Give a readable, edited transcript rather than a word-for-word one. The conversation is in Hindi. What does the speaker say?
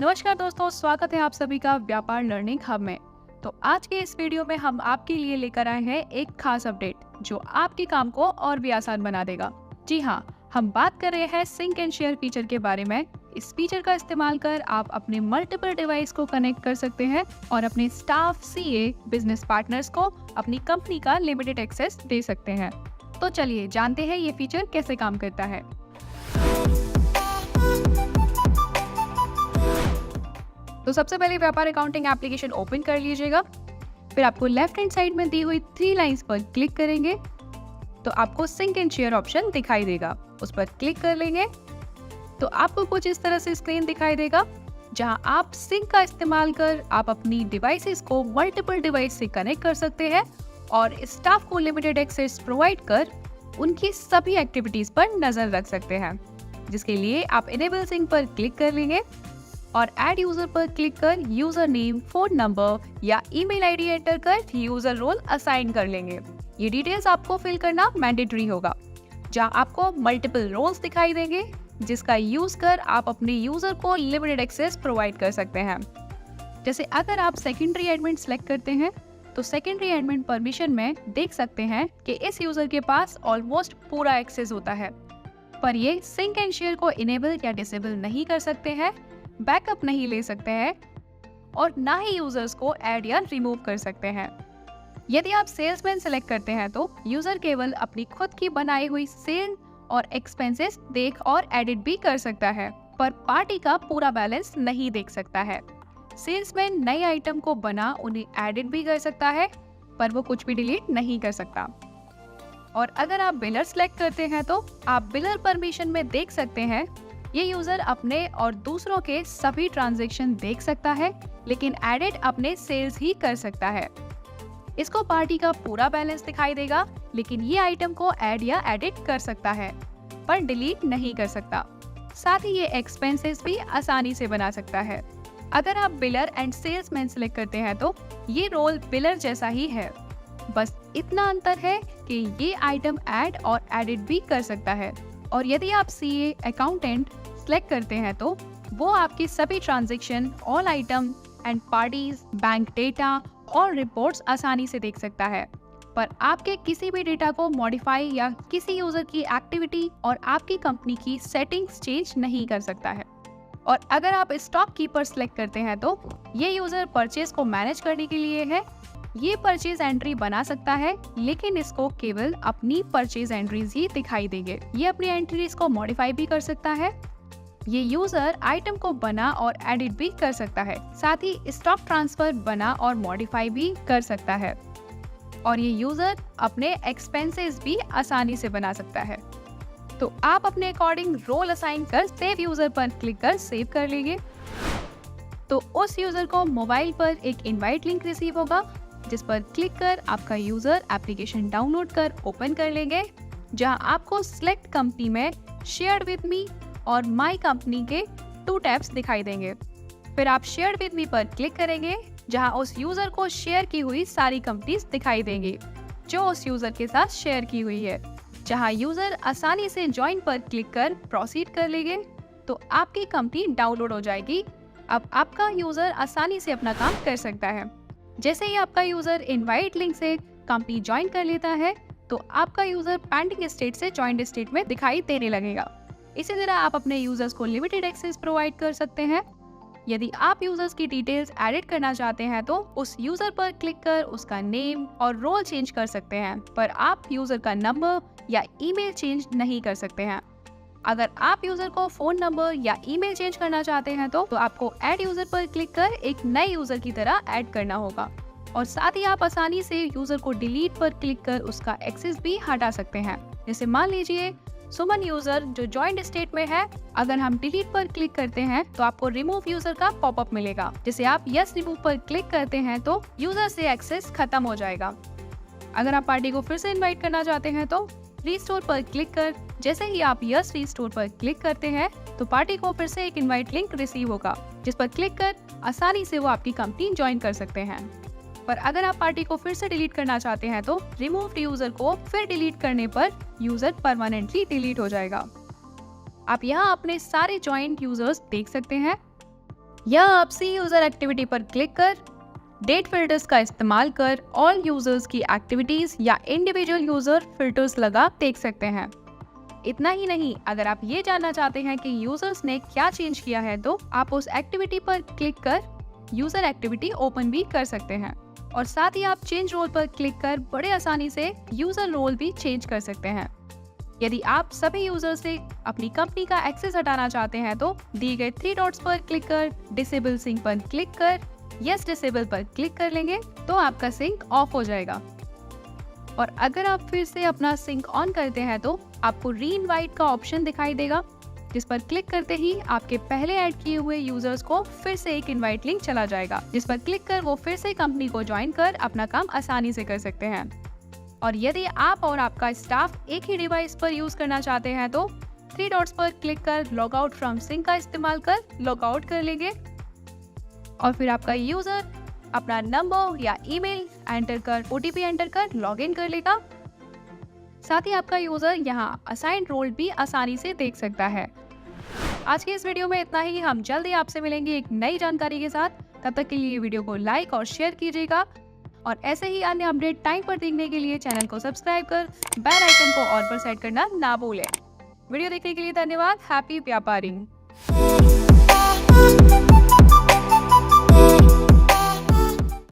नमस्कार दोस्तों, स्वागत है आप सभी का व्यापार लर्निंग हब में। तो आज के इस वीडियो में हम आपके लिए लेकर आए हैं एक खास अपडेट जो आपके काम को और भी आसान बना देगा। जी हाँ, हम बात कर रहे हैं सिंक एंड शेयर फीचर के बारे में। इस फीचर का इस्तेमाल कर आप अपने मल्टीपल डिवाइस को कनेक्ट कर सकते हैं और अपने स्टाफ, सीए, बिजनेस पार्टनर्स को अपनी कंपनी का लिमिटेड एक्सेस दे सकते हैं। तो चलिए जानते हैं ये फीचर कैसे काम करता है। तो सबसे पहले व्यापार अकाउंटिंग एप्लीकेशन ओपन कर लीजिएगा। फिर आपको लेफ्ट हैंड साइड में दी हुई 3 लाइंस पर क्लिक करेंगे तो आपको सिंक एंड शेयर ऑप्शन दिखाई देगा। उस पर क्लिक कर लेंगे तो आपको कुछ इस तरह से स्क्रीन दिखाई देगा जहां आप सिंक का इस्तेमाल कर आप अपनी डिवाइसेस को मल्टीपल डिवाइस से कनेक्ट कर सकते हैं और स्टाफ को लिमिटेड एक्सेस प्रोवाइड कर उनकी सभी एक्टिविटीज पर नजर रख सकते हैं। जिसके लिए आप इनेबल सिंक पर क्लिक कर लेंगे और ऐड यूजर पर क्लिक कर यूजर नेम, फोन नंबर या ईमेल आईडी एंटर कर यूजर रोल असाइन कर लेंगे। ये डिटेल्स आपको फिल करना मैंडेटरी होगा, जहां आपको मल्टीपल रोल्स दिखाई देंगे जिसका यूज कर आप अपने यूजर को लिमिटेड एक्सेस प्रोवाइड कर सकते हैं। जैसे अगर आप सेकेंडरी एडमिन सेलेक्ट करते हैं तो सेकेंडरी एडमिन परमिशन में देख सकते हैं कि इस यूजर के पास ऑलमोस्ट पूरा एक्सेस होता है, पर ये सिंक एंड शेयर को इनेबल या डिसेबल नहीं कर सकते हैं, बैकअप नहीं ले सकते हैं और ना ही यूजर्स को ऐड या रिमूव कर सकते हैं। यदि आप सेल्समैन सेलेक्ट करते हैं तो यूजर केवल अपनी खुद की बनाई हुई सेल और एक्सपेंसेस देख और एडिट भी कर सकता है, पर पार्टी का पूरा बैलेंस नहीं देख सकता है। सेल्समैन नए आइटम को बना उन्हें एडिट भी कर सकता है, पर वो कुछ भी डिलीट नहीं कर सकता। और अगर आप बिलर सेलेक्ट करते हैं तो आप बिलर परमिशन में देख सकते हैं ये यूजर अपने और दूसरों के सभी ट्रांजैक्शन देख सकता है, लेकिन एडिट अपने सेल्स ही कर सकता है। इसको पार्टी का पूरा बैलेंस दिखाई देगा, लेकिन ये आइटम को ऐड या एडिट कर सकता है, पर डिलीट नहीं कर सकता। साथ ही ये एक्सपेंसेस भी आसानी से बना सकता है। अगर आप बिलर एंड सेल्समैन सेलेक्ट करते हैं तो ये रोल बिलर जैसा ही है, बस इतना अंतर है कि ये आइटम ऐड और एडिट भी कर सकता है। और यदि आप सीए, अकाउंटेंट सेलेक्ट करते हैं तो वो आपकी सभी transaction, all item and parties, bank data और रिपोर्ट्स आसानी से देख सकता है, पर आपके किसी भी डेटा को मॉडिफाई या किसी यूजर की एक्टिविटी और आपकी कंपनी की सेटिंग्स चेंज नहीं कर सकता है। और अगर आप स्टॉक कीपर सेलेक्ट करते हैं तो ये यूजर परचेज को मैनेज करने के लिए है। ये परचेज एंट्री बना सकता है, लेकिन इसको केवल अपनी परचेज एंट्रीज ही दिखाई देंगे। ये अपनी एंट्रीज को मॉडिफाई भी कर सकता है। ये यूजर आइटम को बना और एडिट भी कर सकता है, साथ ही स्टॉक ट्रांसफर बना और मॉडिफाई भी कर सकता है। और ये यूजर अपने एक्सपेंसेस भी आसानी से बना सकता है। तो आप अपने अकॉर्डिंग रोल असाइन कर सेव यूजर पर क्लिक कर सेव कर लेंगे तो उस यूजर को मोबाइल पर एक इनवाइट लिंक रिसीव होगा, जिस पर क्लिक कर आपका यूजर एप्लीकेशन डाउनलोड कर ओपन कर लेंगे, जहां आपको सिलेक्ट कंपनी में शेयर विद मी और माय कंपनी के 2 टैब्स दिखाई देंगे। फिर आप शेयर विद मी पर क्लिक करेंगे, जहां उस यूजर को शेयर की हुई सारी कंपनीज दिखाई देंगी जो उस यूजर के साथ शेयर की हुई है। जहां यूजर आसानी से ज्वाइन पर क्लिक कर प्रोसीड कर लेंगे तो आपकी कंपनी डाउनलोड हो जाएगी। अब आपका यूजर आसानी से अपना काम कर सकता है। जैसे ही आपका यूजर इनवाइट लिंक से कंपनी ज्वाइन कर लेता है तो आपका यूजर पेंडिंग स्टेट से ज्वाइंट स्टेट में दिखाई देने लगेगा। इसी तरह आप अपने यूजर्स को लिमिटेड एक्सेस प्रोवाइड कर सकते हैं। यदि आप यूजर्स की डिटेल्स एडिट करना चाहते हैं तो उस यूजर पर क्लिक कर उसका नेम और रोल चेंज कर सकते हैं, पर आप यूजर का नंबर या ईमेल चेंज नहीं कर सकते हैं। अगर आप यूजर को फोन नंबर या ईमेल चेंज करना चाहते हैं तो आपको ऐड यूजर पर क्लिक कर एक नए यूजर की तरह ऐड करना होगा। और साथ ही आप आसानी से यूजर को डिलीट पर क्लिक कर उसका एक्सेस भी हटा सकते हैं। जैसे मान लीजिए सुमन यूजर जो ज्वाइंट स्टेट में है, अगर हम डिलीट पर क्लिक करते हैं तो आपको रिमूव यूजर का पॉपअप मिलेगा। जैसे आप यस रिमूव पर क्लिक करते हैं तो यूजर से एक्सेस खत्म हो जाएगा। अगर आप पार्टी को फिर से इन्वाइट करना चाहते हैं तो रीस्टोर पर क्लिक कर जैसे ही आप यस रीस्टोर पर क्लिक करते हैं तो पार्टी को फिर से एक इनवाइट लिंक रिसीव होगा, जिस पर क्लिक कर आसानी से वो आपकी कंपनी ज्वाइन कर सकते हैं। पर अगर आप पार्टी को फिर से डिलीट करना चाहते हैं तो रिमूव यूजर को फिर डिलीट करने पर यूजर परमानेंटली डिलीट हो जाएगा। आप यहाँ अपने सारे ज्वाइंट यूजर्स देख सकते हैं। या आप सी यूजर एक्टिविटी पर क्लिक कर डेट फिल्टर्स का इस्तेमाल कर ऑल यूजर्स की एक्टिविटीज या इंडिविजुअल यूजर फिल्टर्स लगा देख सकते हैं। इतना ही नहीं, अगर आप ये जानना चाहते हैं कि यूजर्स ने क्या चेंज किया है तो आप उस एक्टिविटी पर क्लिक कर यूजर एक्टिविटी ओपन भी कर सकते हैं। और साथ ही आप चेंज रोल पर क्लिक कर बड़े आसानी से यूजर रोल भी चेंज कर सकते हैं। यदि आप सभी यूजर से अपनी कंपनी का एक्सेस हटाना चाहते हैं तो दिए गए 3 डॉट्स पर क्लिक कर डिसेबल सिंक पर क्लिक कर यस डिसेबल पर क्लिक कर लेंगे तो आपका सिंक ऑफ हो जाएगा। और अगर आप फिर से अपना सिंक ऑन करते हैं तो आपको री इनवाइट का ऑप्शन दिखाई देगा, जिस पर क्लिक करते ही आपके पहले ऐड किए हुए यूजर्स को फिर से एक इनवाइट लिंक चला जाएगा, जिस पर क्लिक कर वो फिर से कंपनी को ज्वाइन कर अपना काम आसानी से कर सकते हैं। और यदि आप और आपका स्टाफ एक ही डिवाइस पर यूज करना चाहते हैं तो 3 डॉट्स पर क्लिक कर लॉग आउट फ्रॉम सिंक का इस्तेमाल कर लॉग आउट कर लेंगे और फिर आपका यूजर अपना नंबर या ईमेल एंटर कर ओटीपी एंटर कर लॉग इन कर लेगा। साथ ही आपका यूजर यहाँ असाइन रोल भी आसानी से देख सकता है। आज के इस वीडियो में इतना ही। हम जल्दी आपसे मिलेंगे एक नई जानकारी के साथ। तब तक के लिए वीडियो को लाइक और शेयर कीजिएगा और ऐसे ही अन्य अपडेट टाइम पर देखने के लिए चैनल को सब्सक्राइब कर बेल आइकन को ऑल पर सेट करना ना भूलें। वीडियो देखने के लिए धन्यवाद। हैप्पी व्यापारिंग।